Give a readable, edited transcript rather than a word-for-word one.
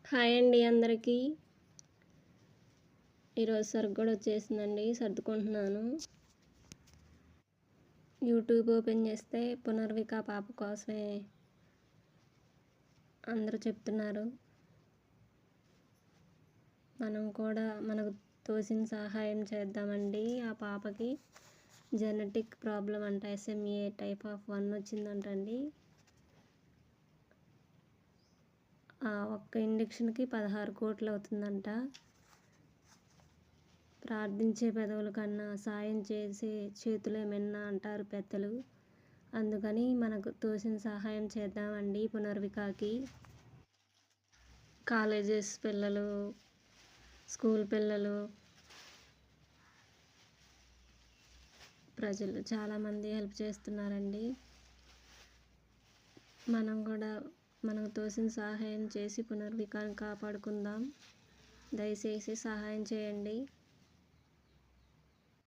Hi అండి అందరికీ. ఈరోజు సరుకు కూడా వచ్చేసిందండి, సర్దుకుంటున్నాను. యూట్యూబ్ ఓపెన్ చేస్తే పునర్విక పాప కోసమే అందరూ చెప్తున్నారు. మనం కూడా మనకు తోసిన సహాయం చేద్దామండి. ఆ పాపకి జెనెటిక్ ప్రాబ్లం అంట, SMA టైప్ ఆఫ్ 1 వచ్చిందంటండి. ఒక్క ఇంజెక్షన్కి 16 కోట్లు అవుతుందంట. ప్రార్థించే పెదవుల కన్నా సాయం చేసే చేతులే మిన్న అంటారు పెద్దలు. అందుకని మనకు తోసిన సహాయం చేద్దామండి పునర్వికాకి. కాలేజెస్ పిల్లలు, స్కూల్ పిల్లలు, ప్రజలు చాలామంది హెల్ప్ చేస్తున్నారండి. మనం కూడా మనకు తోసిన సహాయం చేసి పునర్వికాని కాపాడుకుందాం. దయచేసి సహాయం చేయండి.